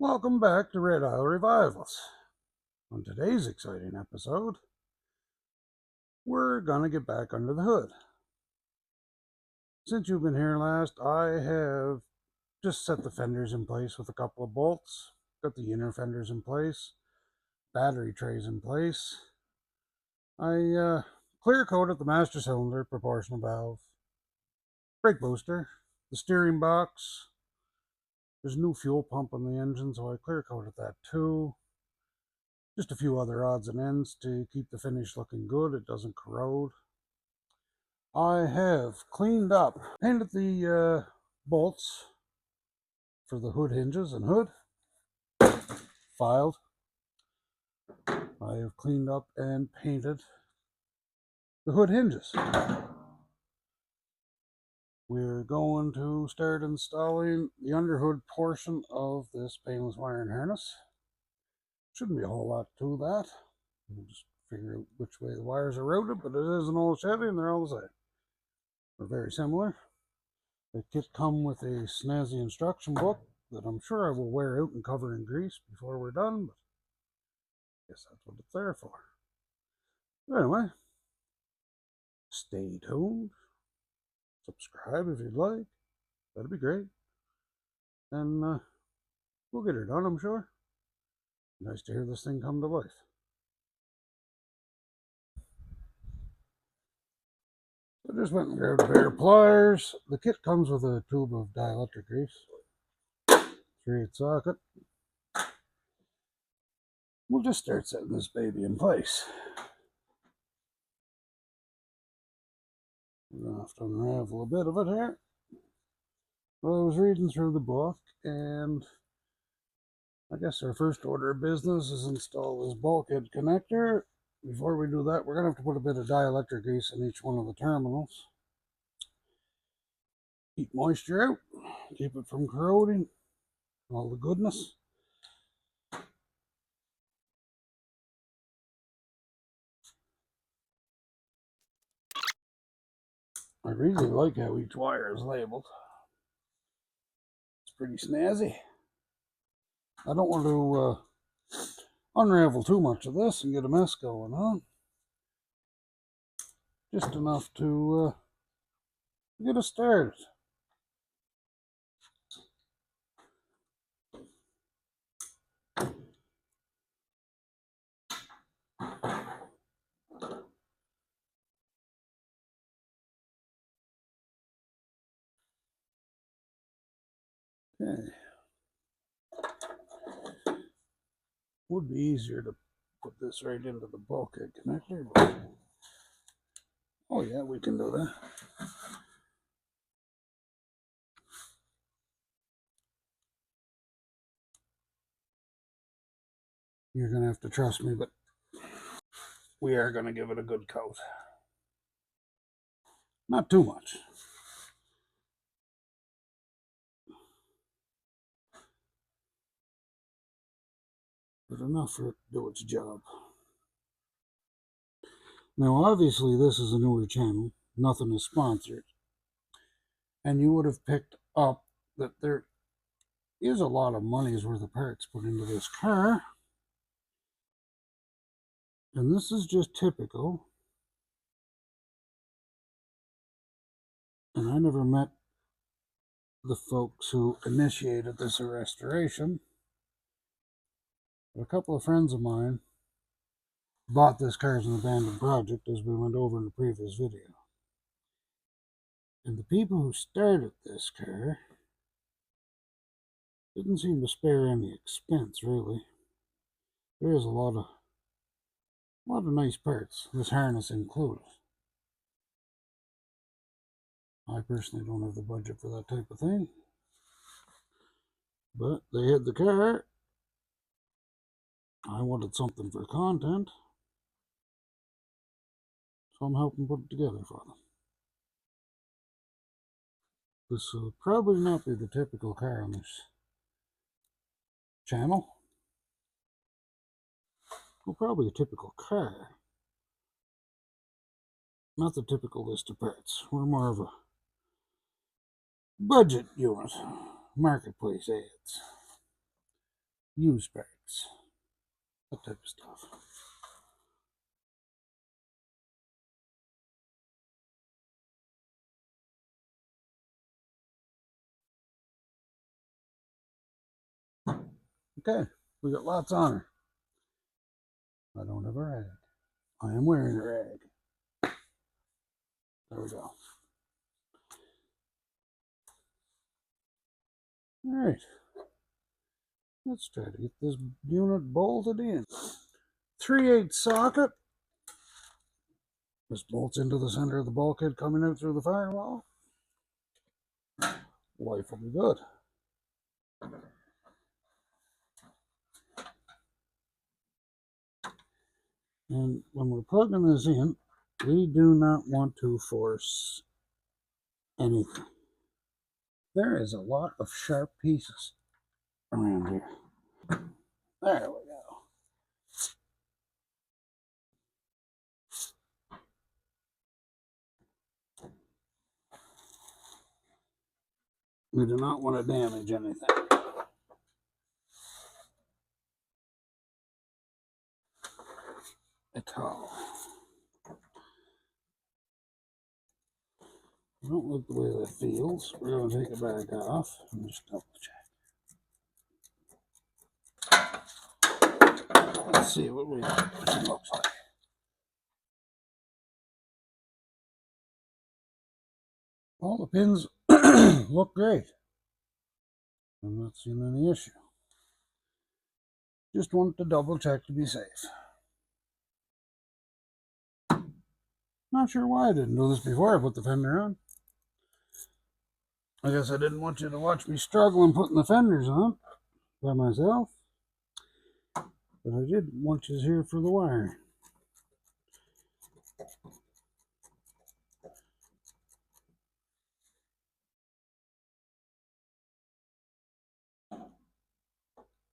Welcome back to Red Isle Revivals. On today's exciting episode, we're going to get back under the hood. Since you've been here last, I have just set the fenders in place with a couple of bolts, got the inner fenders in place, battery trays in place. I clear coated the master cylinder, proportional valve, brake booster, the steering box. There's a new fuel pump on the engine, so I clear coated that too. Just a few other odds and ends to keep the finish looking good. It doesn't corrode. I have cleaned up, painted the bolts for the hood hinges and hood, filed. I have cleaned up and painted the hood hinges. We're going to start installing the underhood portion of this painless wiring harness. Shouldn't be a whole lot to that. We'll just figure out which way the wires are routed, but it is an old Chevy and they're all the same. They're very similar. The kit comes with a snazzy instruction book that I'm sure I will wear out and cover in grease before we're done, but I guess that's what it's there for. Anyway, stay tuned. Subscribe if you'd like. That'd be great. And we'll get her done, I'm sure. Nice to hear this thing come to life. I just went and grabbed a pair of pliers. The kit comes with a tube of dielectric grease, 3/8 socket. We'll just start setting this baby in place. We're going to have to unravel a bit of it here. Well, I was reading through the book, and I guess our first order of business is install this bulkhead connector. Before we do that, we're going to have to put a bit of dielectric grease in each one of the terminals. Keep moisture out, keep it from corroding, all the goodness. I really like how each wire is labeled. It's pretty snazzy. I don't want to unravel too much of this and get a mess going on. Just enough to get us started. Okay. Would be easier to put this right into the bulkhead connector, but oh yeah, we can do that. You're going to have to trust me, but we are going to give it a good coat. Not too much. But enough for it to do its job. Now, obviously, this is a newer channel. Nothing is sponsored. And you would have picked up that there is a lot of money's worth of parts put into this car. And this is just typical. And I never met the folks who initiated this restoration. But a couple of friends of mine bought this car as an abandoned project, as we went over in the previous video. And the people who started this car didn't seem to spare any expense, really. There is a lot of nice parts, this harness included. I personally don't have the budget for that type of thing. But they had the car. I wanted something for content, so I'm helping put it together for them. This will probably not be the typical car on this channel. Well, probably a typical car. Not the typical list of parts. We're more of a budget unit. Marketplace ads. used parts, that type of stuff. Okay, we got lots on her. I don't have a rag. I am wearing a rag. There we go. All right. Let's try to get this unit bolted in. 3/8 socket. This bolts into the center of the bulkhead coming out through the firewall. Life will be good. And when we're plugging this in, we do not want to force anything. There is a lot of sharp pieces around here. There we go. We do not want to damage anything. At all. I don't like the way that feels. We're going to take it back off and just double check. Let's see what it looks like. All the pins look great. I'm not seeing any issue. Just want to double check to be safe. Not sure why I didn't do this before I put the fender on. I guess I didn't want you to watch me struggling putting the fenders on by myself. But I did want you here for the wiring.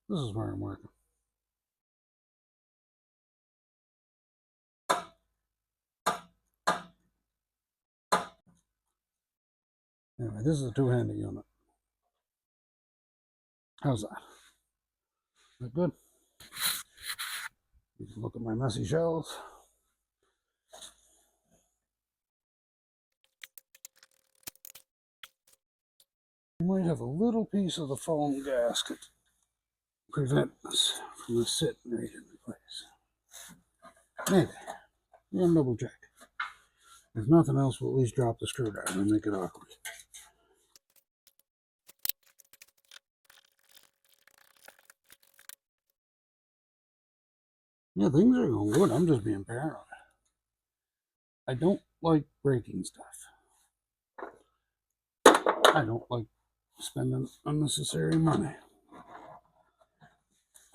This is where I'm working. Anyway, this is a two-handed unit. How's that? Is that good? You can look at my messy shells. You might have a little piece of the foam gasket prevent us from this sitting right in place. Maybe. We're going to double check. If nothing else, we'll at least drop the screwdriver and make it awkward. Yeah, things are going good. I'm just being paranoid. I don't like breaking stuff. I don't like spending unnecessary money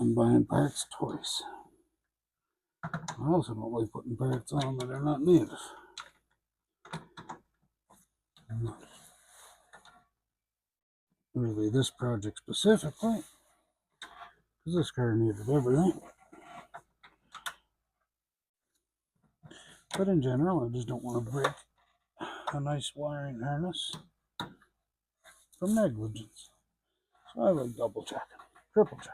on buying parts twice. I also don't like putting parts on that are not needed. I'm not really this project specifically, because this car needed everything. But in general, I just don't want to break a nice wiring harness from negligence. So I like double checking, triple checking.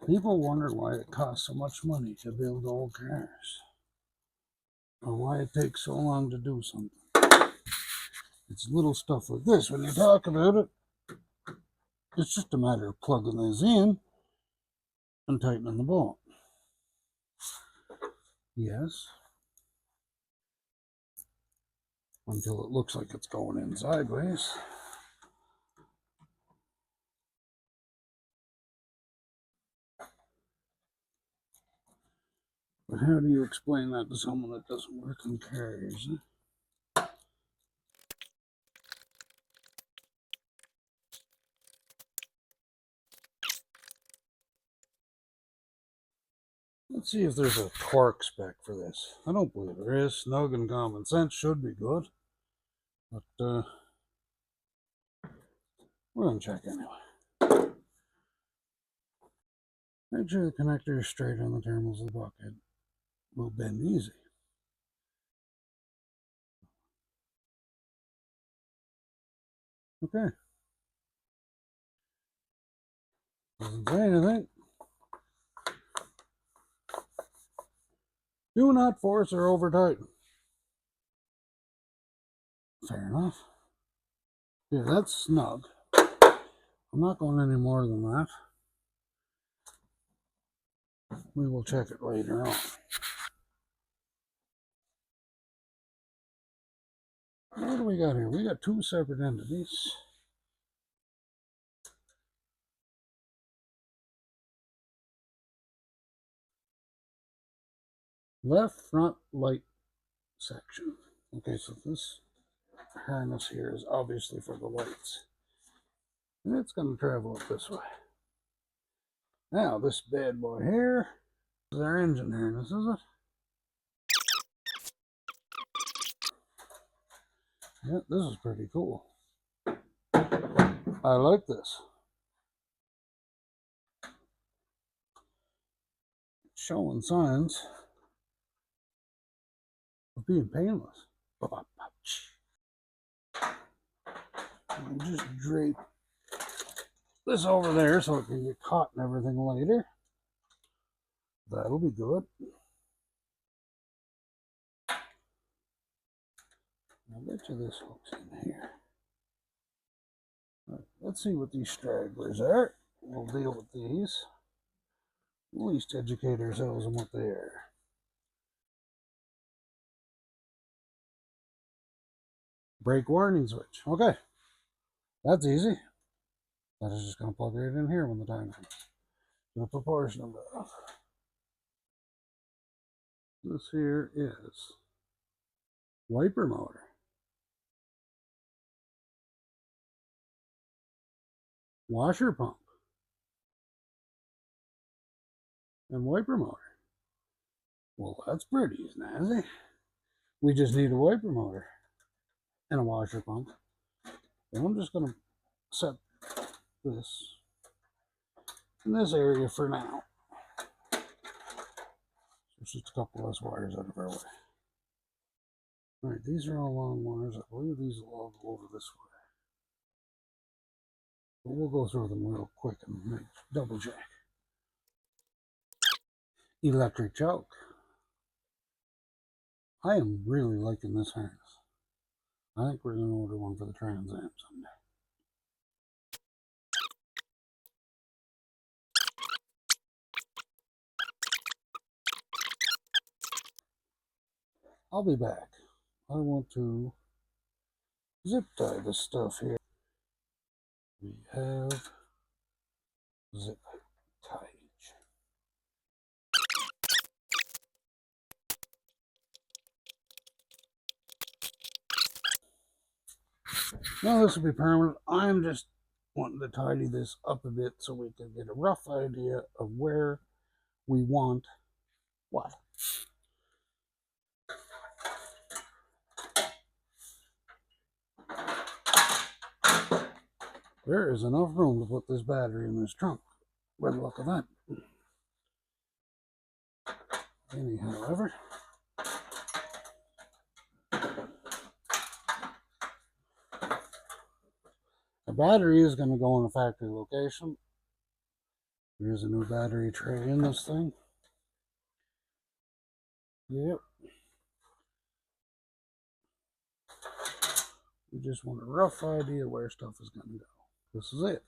People wonder why it costs so much money to build old cars, or why it takes so long to do something. It's little stuff like this. When you talk about it, it's just a matter of plugging this in and tightening the bolt. Yes. Until it looks like it's going in sideways. But how do you explain that to someone that doesn't work in cars? Let's see if there's a torque spec for this. I don't believe there is. Snug and common sense should be good. But we're going to check anyway. Make sure the connector is straight on the terminals of the bucket. Will bend easy. Okay. Doesn't say anything. Do not force or over tighten. Fair enough. Yeah, that's snug. I'm not going any more than that. We will check it later on. What do we got here? We got two separate entities. Left front light section. Okay, so this harness here is obviously for the lights. And it's going to travel up this way. Now, this bad boy here is our engine harness, is it? Yeah, this is pretty cool. I like this. Showing signs of being painless. I'll just drape this over there so it can get caught and everything later. That'll be good. I bet you this hooks in here. Right, let's see what these stragglers are. We'll deal with these. At least educate ourselves on what they are. Brake warning switch. Okay. That's easy. That is just going to plug right in here when the time comes. The proportion of that. This here is wiper motor. Washer pump. And wiper motor. Well, that's pretty snazzy. We just need a wiper motor and a washer pump. And I'm just going to set this in this area for now. There's just a couple less wires out of our way. All right, these are all long wires. I believe these will all go over this way. But we'll go through them real quick and double check. Electric choke. I am really liking this harness. I think we're going to order one for the Trans Am someday. I'll be back. I want to zip tie this stuff here. We have zip tie. Now this will be permanent. I'm just wanting to tidy this up a bit so we can get a rough idea of where we want what. There is enough room to put this battery in this trunk. By the look of that. However, the battery is going to go in a factory location. There's a new battery tray in this thing. Yep. We just want a rough idea where stuff is going to go. This is it.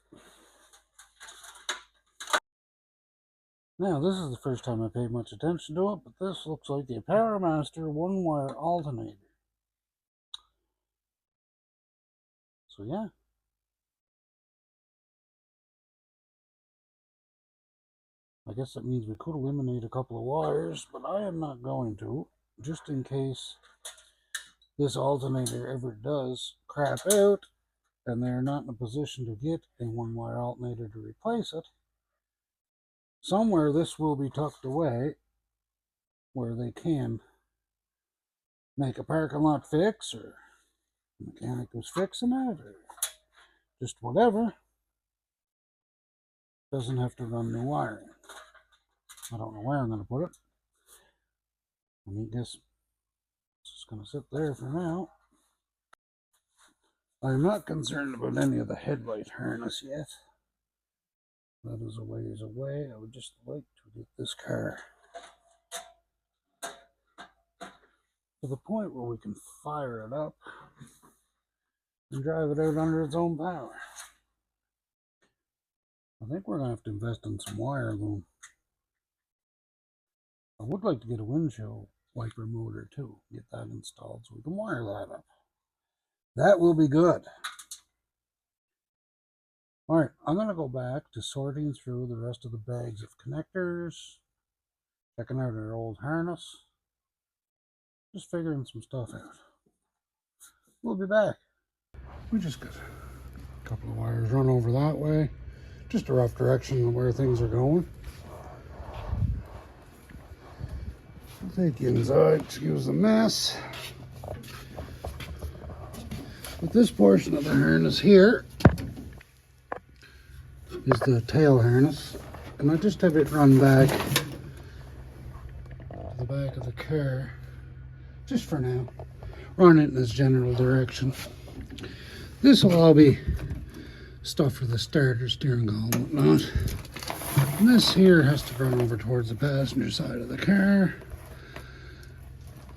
Now, this is the first time I paid much attention to it, but this looks like a Powermaster one-wire alternator. So, yeah. I guess that means we could eliminate a couple of wires, but I am not going to, just in case this alternator ever does crap out and they're not in a position to get a one-wire alternator to replace it. Somewhere this will be tucked away where they can make a parking lot fix, or the mechanic who's fixing it, or just whatever. Doesn't have to run new wiring. I don't know where I'm going to put it. I guess it's just going to sit there for now. I'm not concerned about any of the headlight harness yet. That is a ways away. I would just like to get this car to the point where we can fire it up and drive it out under its own power. I think we're going to have to invest in some wire loom. I would like to get a windshield wiper motor too. Get that installed so we can wire that up. That will be good. Alright, I'm going to go back to sorting through the rest of the bags of connectors, checking out our old harness, just figuring some stuff out. We'll be back. We just got a couple of wires run over that way. Just a rough direction of where things are going. I'll take you inside, excuse the mess. But this portion of the harness here is the tail harness, and I just have it run back to the back of the car, just for now. Run it in this general direction. This will all be stuff for the starter, steering column, and whatnot. And this here has to run over towards the passenger side of the car.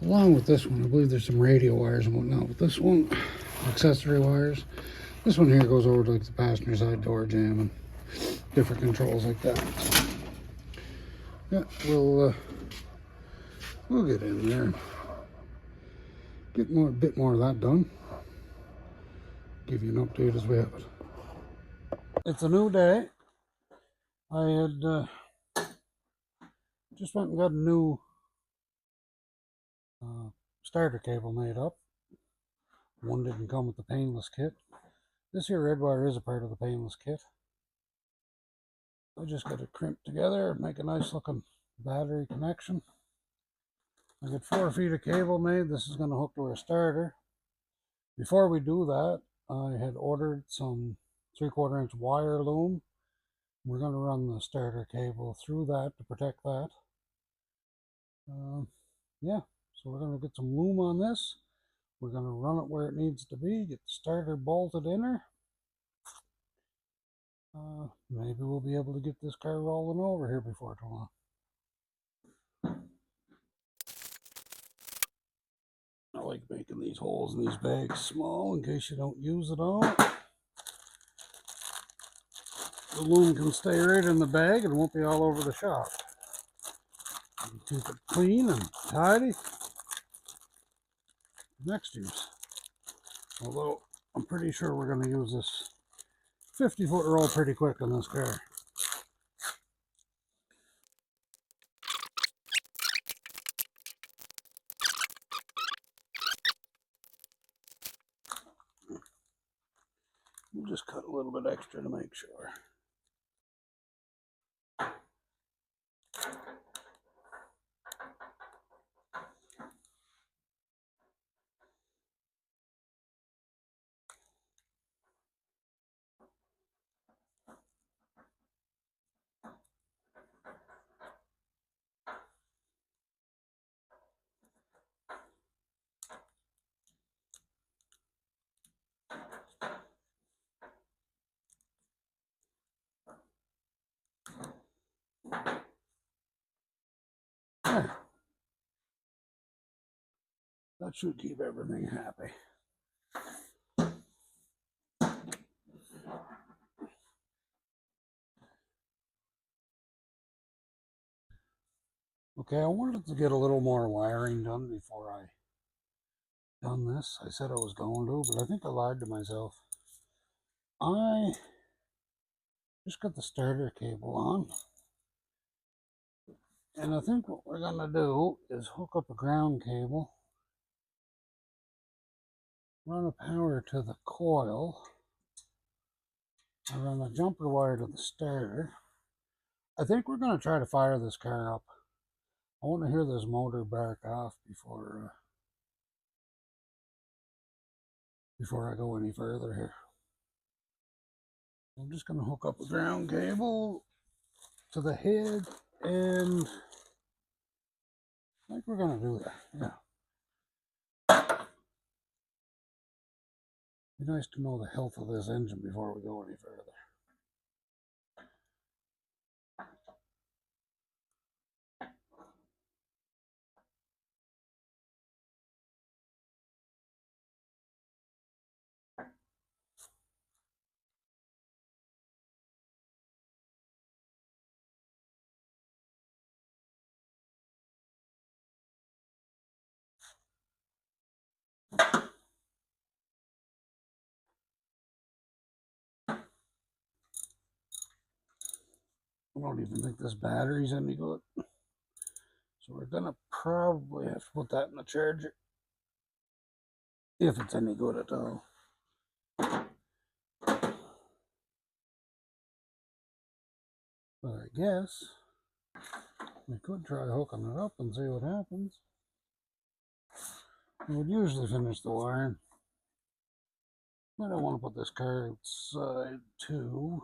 Along with this one, I believe there's some radio wires and whatnot with this one, accessory wires. This one here goes over to like the passenger side door jamb and different controls like that. So, yeah, we'll get in there, get a bit more of that done. Give you an update as we have it. It's a new day. I had just went and got a new starter cable made up. One didn't come with the painless kit. This here red wire is a part of the painless kit. I just got it crimped together and make a nice looking battery connection. I got 4 feet of cable made. This is going to hook to our starter. Before we do that, I had ordered some 3/4 inch wire loom. We're going to run the starter cable through that to protect that. Yeah, so we're going to get some loom on this. We're going to run it where it needs to be, get the starter bolted in her. Maybe we'll be able to get this car rolling over here before too long. I like making these holes in these bags small in case you don't use it all. The loom can stay right in the bag and won't be all over the shop. You can keep it clean and tidy. Next use. Although I'm pretty sure we're going to use this 50-foot roll pretty quick on this car. We'll just cut a little bit extra to make sure. There. That should keep everything happy. Okay, I wanted to get a little more wiring done before I done this. I said I was going to, but I think I lied to myself. I just got the starter cable on. And I think what we're going to do is hook up a ground cable, run a power to the coil, and run a jumper wire to the starter. I think we're going to try to fire this car up. I want to hear this motor bark off before I go any further here. I'm just going to hook up a ground cable to the head, and I think we're going to do that. Yeah. Be nice to know the health of this engine before we go any further. I don't even think this battery's any good. So we're gonna probably have to put that in the charger. If it's any good at all. But I guess we could try hooking it up and see what happens. We would usually finish the wiring. I don't want to put this car outside too.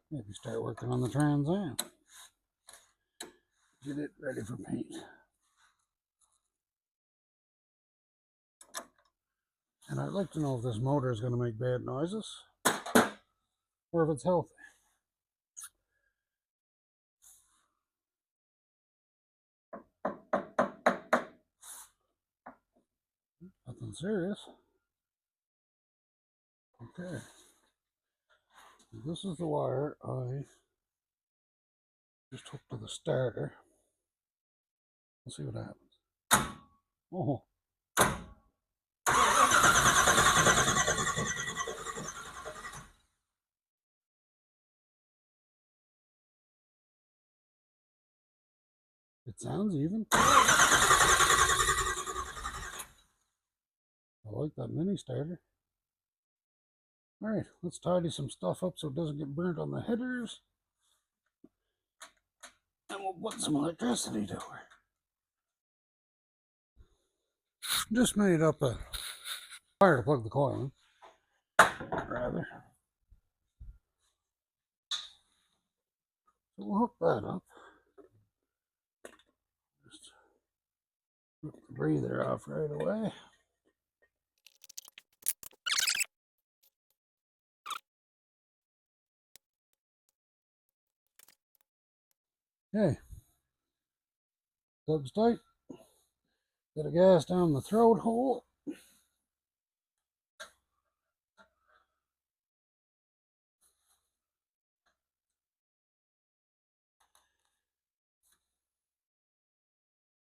Maybe start working on the Trans Am. Get it ready for paint. And I'd like to know if this motor is going to make bad noises or if it's healthy. Nothing serious. Okay. This is the wire I just hooked to the starter. Let's see what happens. Oh. It sounds even. I like that mini starter. Alright, let's tidy some stuff up so it doesn't get burnt on the headers. And we'll put some electricity to her. Just made up a wire to plug the coil in, rather. So we'll hook that up. Just rip the breather off right away. Okay. Plug's tight. Get a gas down the throat hole.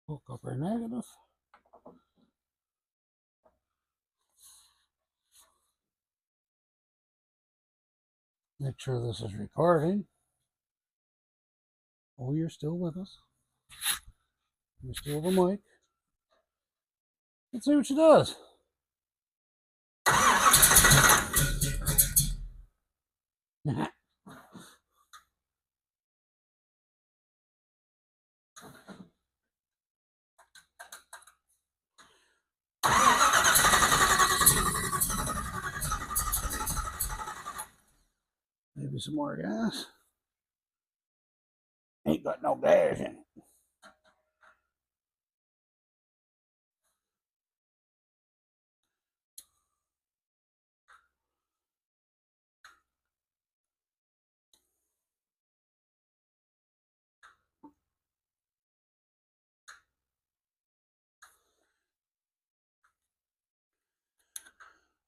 Hook up our negative. Make sure this is recording. Oh, you're still with us. You're still the mic. Let's see what she does. Maybe some more gas. Ain't got no gas in it.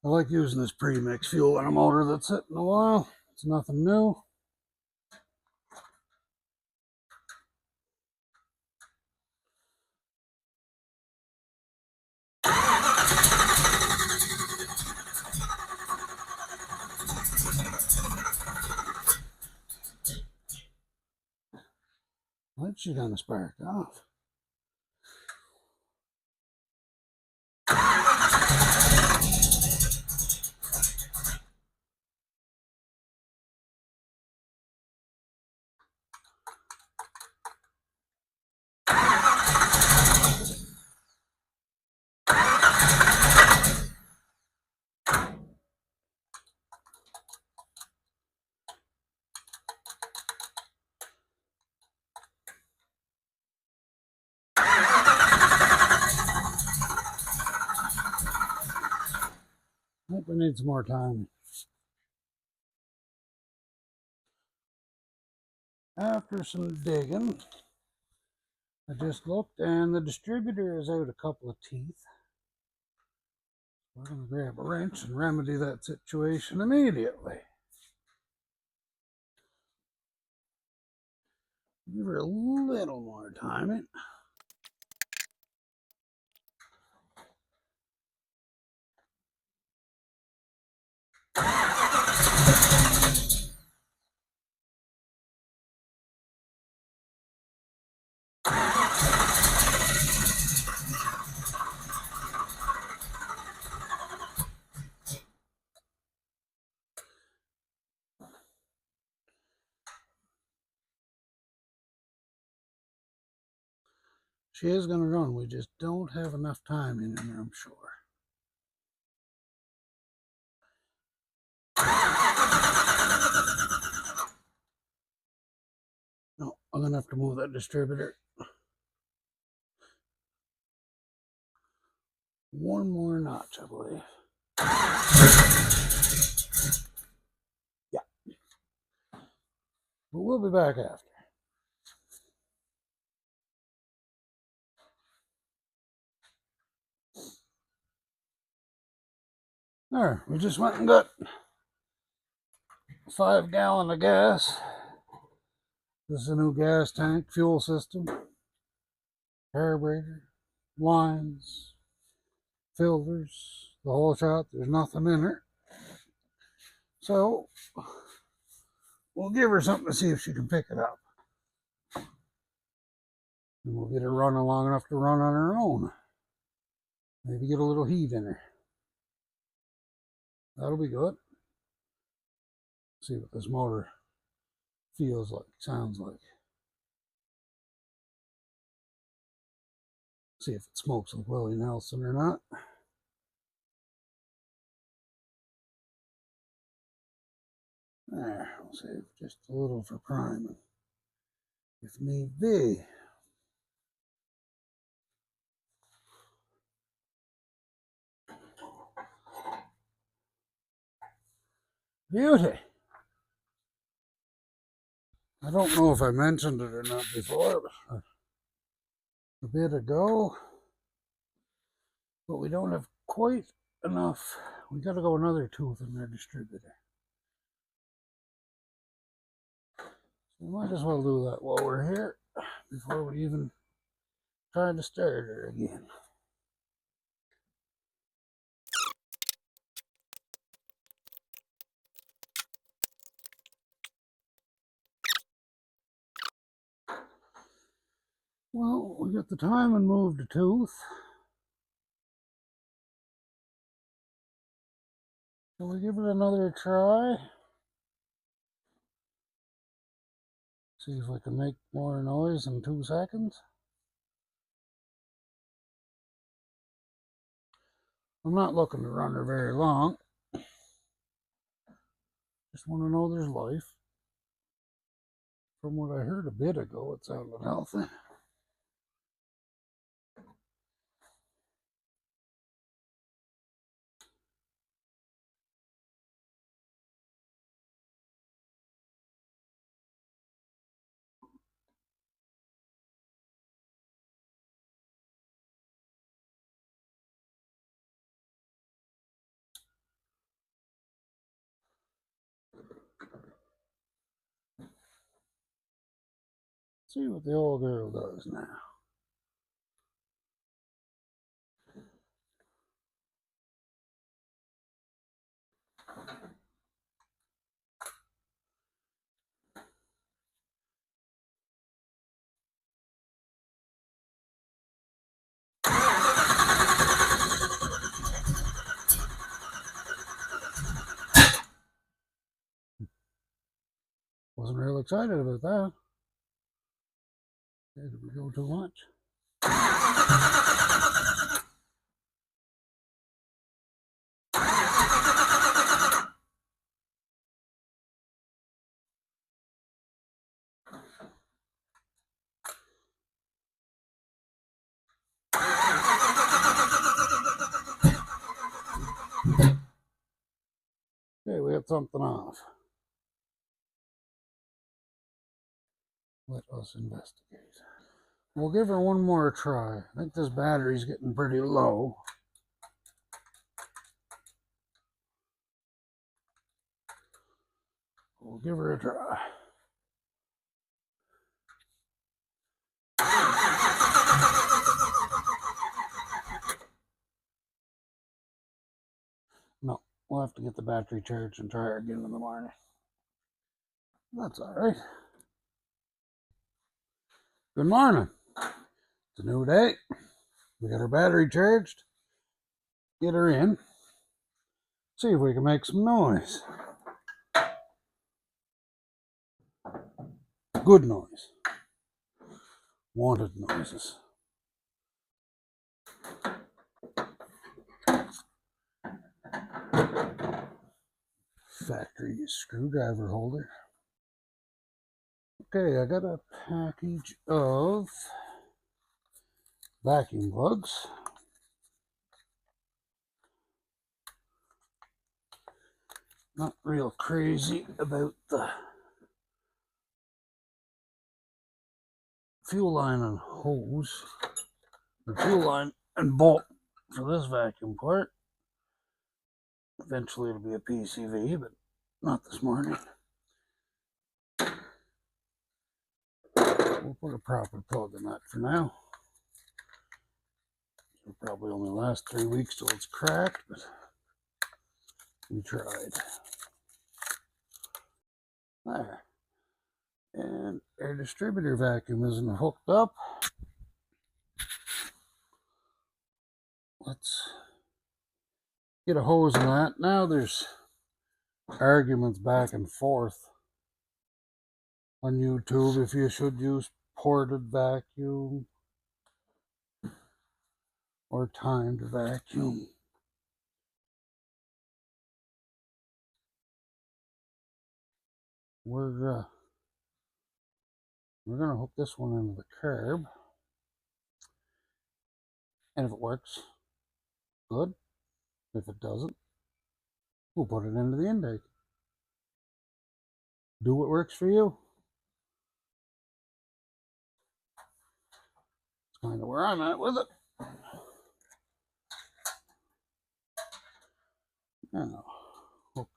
I like using this pre-mix fuel in a motor that's sitting a while. It's nothing new. Light should kind of spark off. I need some more time. After some digging, I just looked and the distributor is out a couple of teeth. We're going to grab a wrench and remedy that situation immediately. Give her a little more time. She is going to run. We just don't have enough time in there, I'm sure. No, I'm going to have to move that distributor. One more notch, I believe. Yeah. But we'll be back after. There, we just went and got 5 gallon of gas. This is a new gas tank, fuel system, carburetor, lines, filters, the whole shot. There's nothing in it. So we'll give her something to see if she can pick it up. And we'll get her running long enough to run on her own. Maybe get a little heat in her. That'll be good. See what this motor feels like, sounds like. See if it smokes like Willie Nelson or not. There, I'll save just a little for priming, if need be. Beauty. I don't know if I mentioned it or not before, but a bit ago, but we don't have quite enough. We got to go another tooth in our distributor. We might as well do that while we're here before we even try to start her again. Well, we got the time and moved the tooth. Shall we give it another try? See if we can make more noise in 2 seconds. I'm not looking to run her very long. Just want to know there's life. From what I heard a bit ago, it sounded healthy. See what the old girl does now. Wasn't real excited about that. Did we go too much? get something off. Let us investigate. We'll give her one more try. I think this battery's getting pretty low. We'll give her a try. No, we'll have to get the battery charged and try her again in the morning. That's all right. Good morning. It's a new day. We got our battery charged. Get her in. See if we can make some noise. Good noise. Wanted noises. Factory screwdriver holder. Okay, I got a package of vacuum plugs. Not real crazy about the fuel line and hose. The fuel line and bolt for this vacuum part. Eventually it'll be a PCV, but not this morning. We'll put a proper plug in that for now. It'll probably only last 3 weeks till it's cracked, but we tried. There. And our distributor vacuum isn't hooked up. Let's get a hose in that. Now there's arguments back and forth on YouTube if you should use ported vacuum or timed vacuum. We're gonna hook this one into the curb, and if it works, good. If it doesn't, we'll put it into the intake. Do what works for you. It's kind of where I'm at with it. Now, hook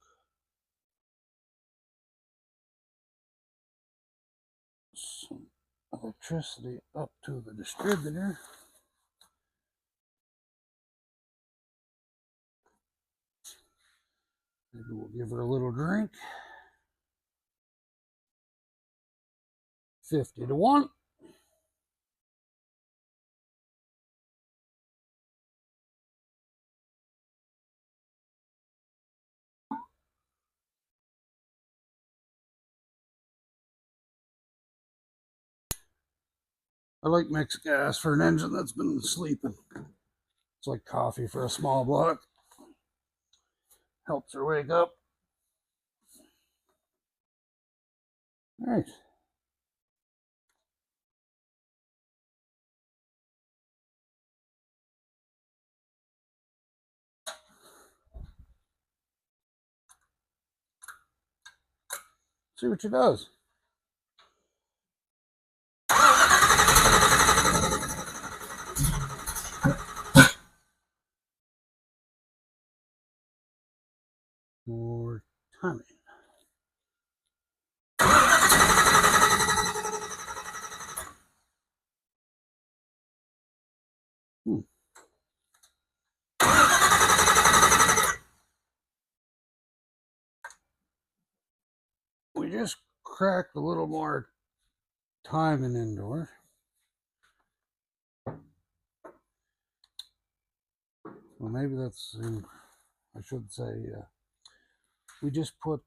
some electricity up to the distributor. Maybe we'll give her a little drink. 50 to 1. I like mixed gas for an engine that's been sleeping. It's like coffee for a small block. Helps her wake up. All right. See what she does. More timing. We just cracked a little more timing into her. Well, maybe that's, I should say, we just put,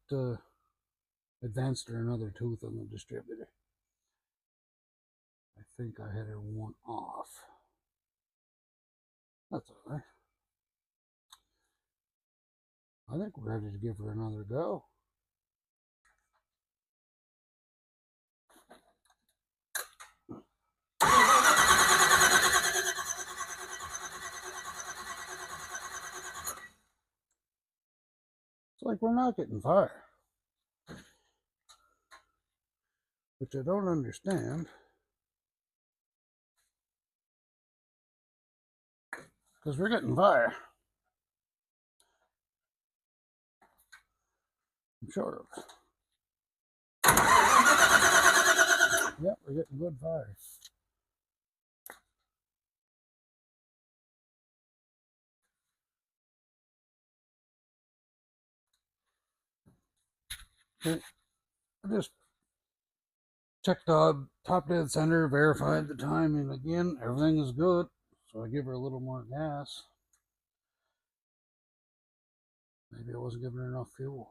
advanced her another tooth on the distributor. I think I had her one off. That's all right. I think we're ready to give her another go. It's like we're not getting fire, which I don't understand, because we're getting fire. I'm sure of it. Yep, we're getting good fire. Okay. I just checked the top dead center, verified the timing again. Everything is good. So I give her a little more gas. Maybe I wasn't giving her enough fuel.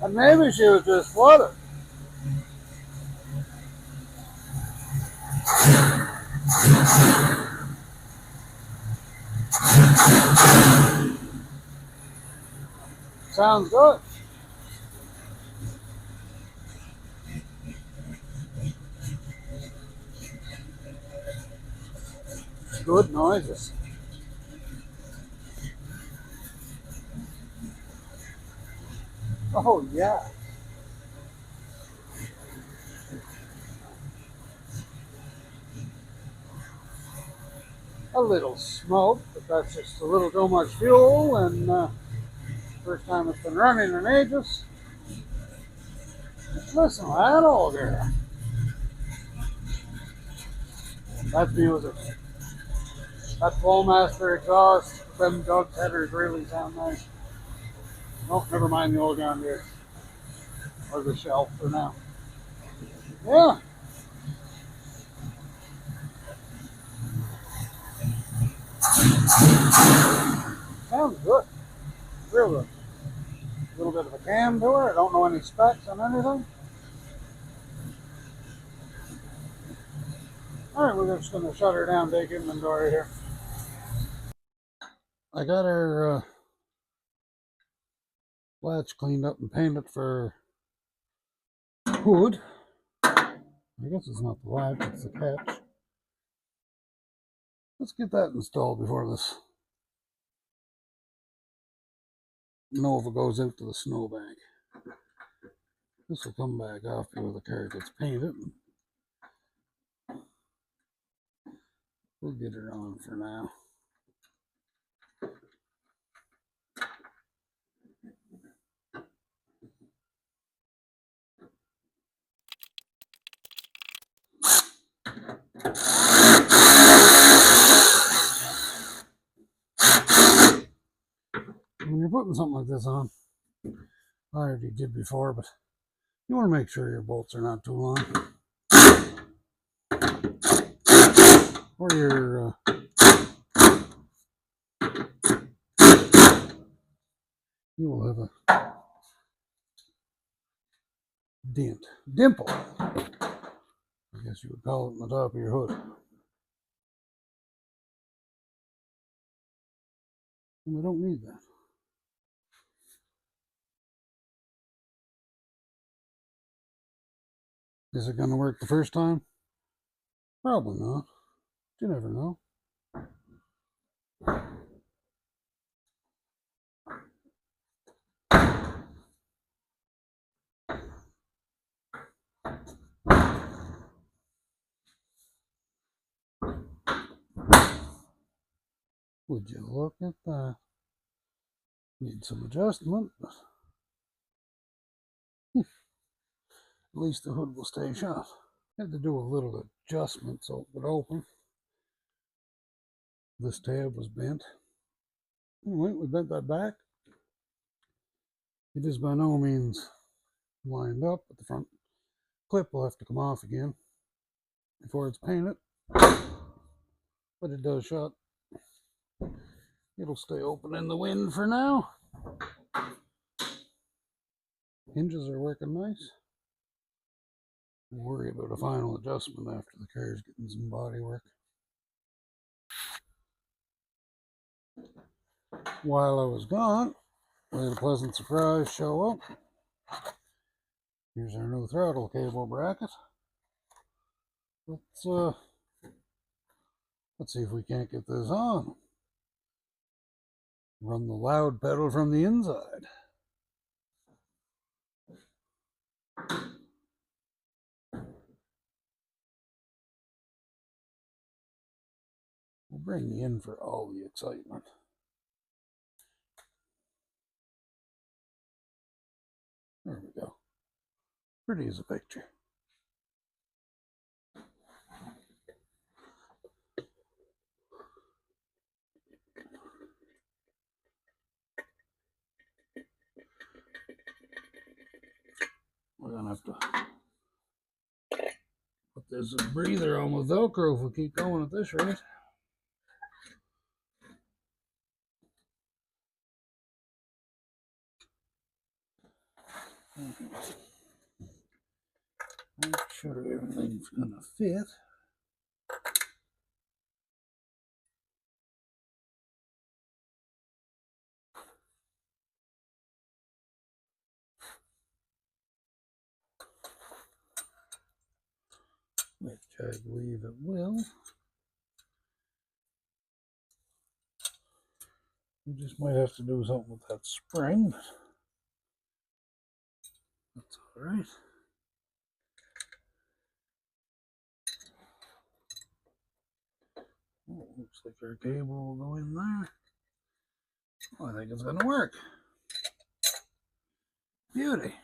And maybe she was just flooded. Sounds good. Good noises. Oh, yeah. A little smoke, but that's just a little too much fuel, and first time it's been running in ages. Listen to that old girl. That's music. That Flowmaster exhaust, them Doug headers really sound nice. Oh, never mind the old John Deere. Or the shelf for now. Yeah. Sounds good. Real good. A little bit of a cam to her. I don't know any specs on anything. Alright, we're just going to shut her down, take inventory here. I got her latch cleaned up and painted for hood. I guess it's not the latch, it's the catch. Let's get that installed before this Nova goes out to the snowbank. This will come back after the car gets painted. We'll get her on for now. When you're putting something like this on, I already did before, but you want to make sure your bolts are not too long. Or your you will have a dimple, I guess you would call it, on the top of your hood. And we don't need that. Is it going to work the first time? Probably not. You never know. Would you look at that? Need some adjustment, but at least the hood will stay shut. Had to do a little adjustment so it would open. This tab was bent. Alright, we bent that back. It is by no means lined up, but the front clip will have to come off again before it's painted. But it does shut. It'll stay open in the wind for now. Hinges are working nice. We'll worry about a final adjustment after the car's getting some body work. While I was gone, we had a pleasant surprise show up. Here's our new throttle cable bracket. Let's see if we can't get this on. Run the loud pedal from the inside. We'll bring you in for all the excitement. There we go. Pretty as a picture. We're gonna have to put this breather on with Velcro if we keep going at this rate. Make sure everything's gonna fit. Which I believe it will. We just might have to do something with that spring. That's alright. Oh, looks like our cable will go in there. Oh, I think it's gonna work. Beauty.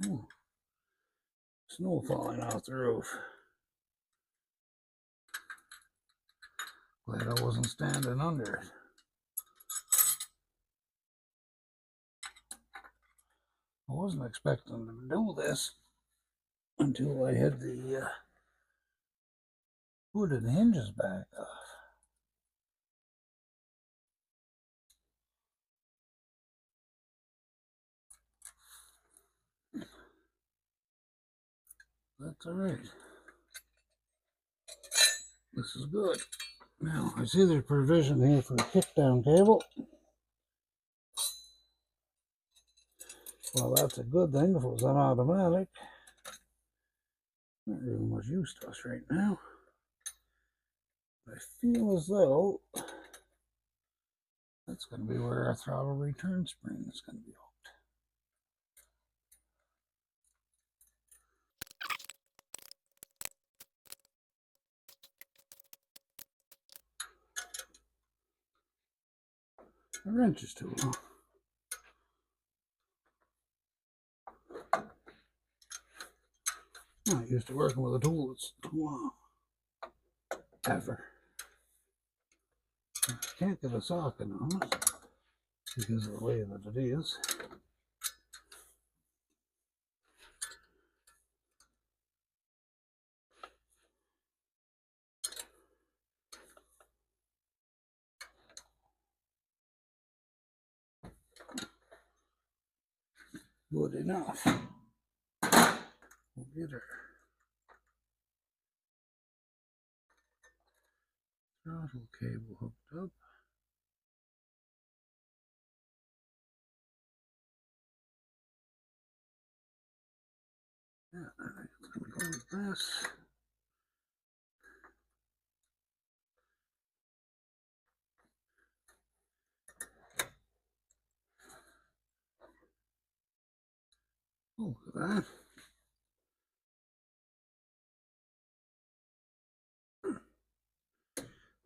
Ooh. Snow falling off the roof. Glad I wasn't standing under it. I wasn't expecting to do this until I had the hood and hinges back off. That's alright. This is good. Now, I see there's provision here for a kick-down cable. Well, that's a good thing if it was an automatic. Not really much use to us right now. I feel as though that's going to be where our throttle return spring is going to be hooked. A wrench is too long. I'm not used to working with a tool that's too long. Ever. I can't get a socket on it because of the way that it is. Good enough. We'll get her throttle cable hooked up. Yeah, I think it's going to go with this. Oh, look at that.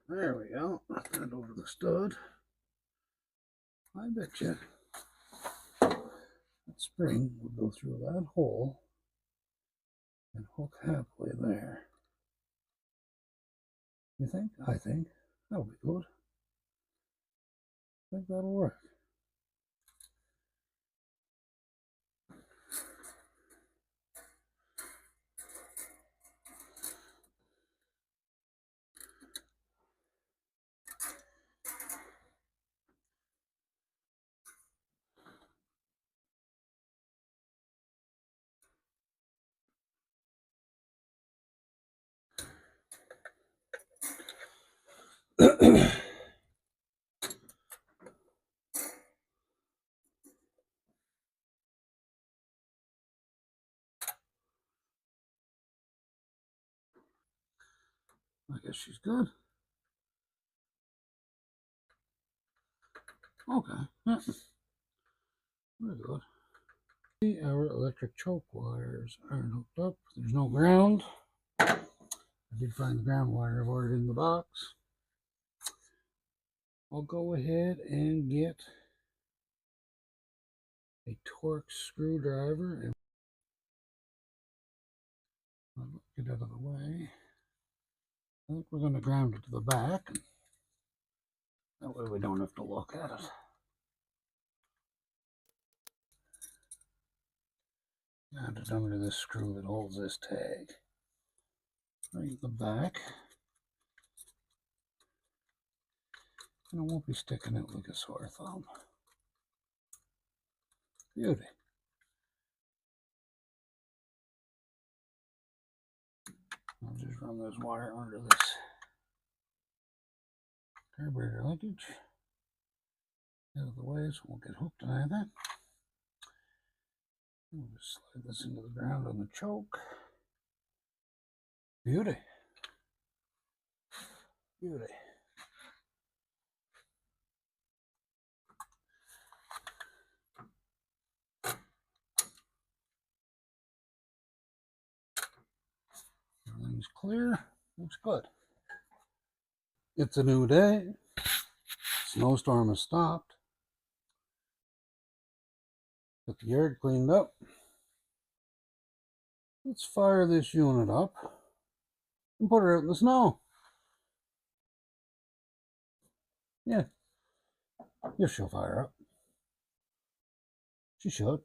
There we go. Put that over the stud. I bet you that spring will go through that hole and hook happily there. You think? I think. That'll be good. I think that'll work. I guess she's good. Okay. Yeah. Very good. Our electric choke wires aren't hooked up. There's no ground. I did find the ground wire. I've ordered in the box. I'll go ahead and get a Torx screwdriver and I'll get out of the way. I think we're going to ground it to the back. That way we don't have to look at it. Ground it under this screw that holds this tag. Right at the back. And I won't be sticking it like a sore thumb. Beauty. I'll just run this wire under this carburetor linkage out of the way so it won't get hooked on anything. We'll just slide this into the ground on the choke. Beauty. Beauty. Everything's clear. Looks good. It's a new day. Snowstorm has stopped. Got the yard cleaned up. Let's fire this unit up and put her out in the snow. Yeah. If she'll fire up. She should.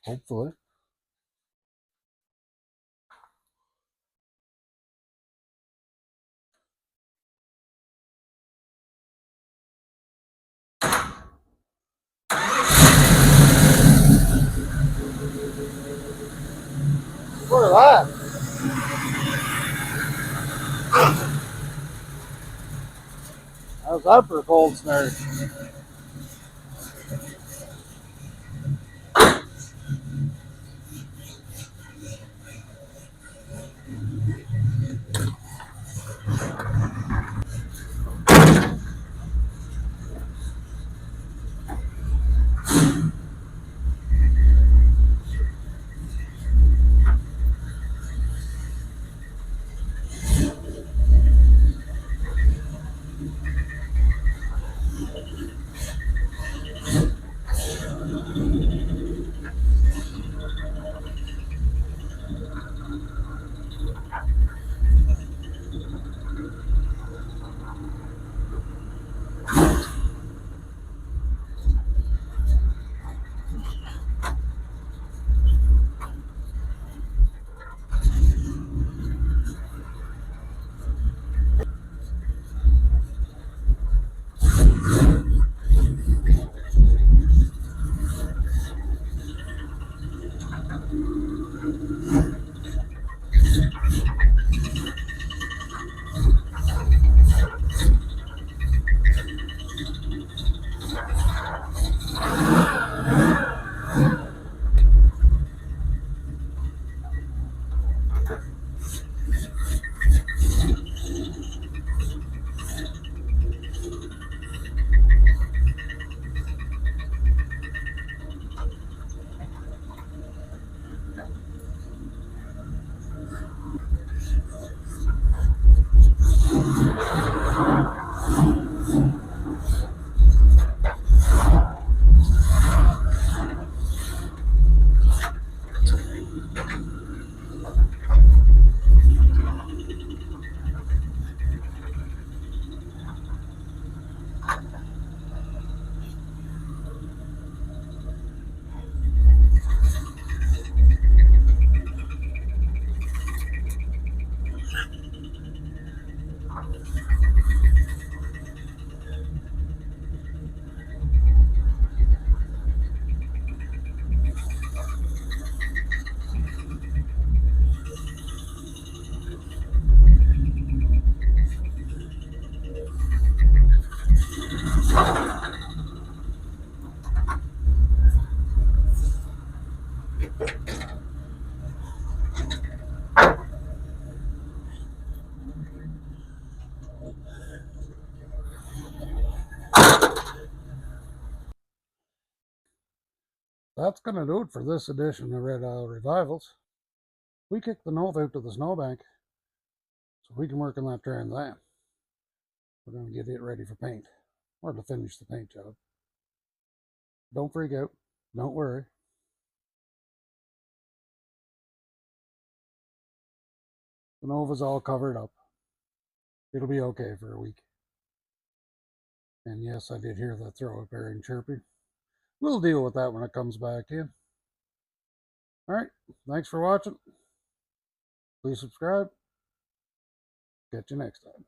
Hopefully. Look at that. How's that for a cold snare? That's going to do it for this edition of Red Isle Revivals. We kicked the Nova out to the snowbank so we can work on that Trans Am. We're going to get it ready for paint, or to finish the paint job. Don't freak out. Don't worry. The Nova's all covered up. It'll be okay for a week. And yes, I did hear that throw pairing chirping. We'll deal with that when it comes back in. Alright, thanks for watching. Please subscribe. Catch you next time.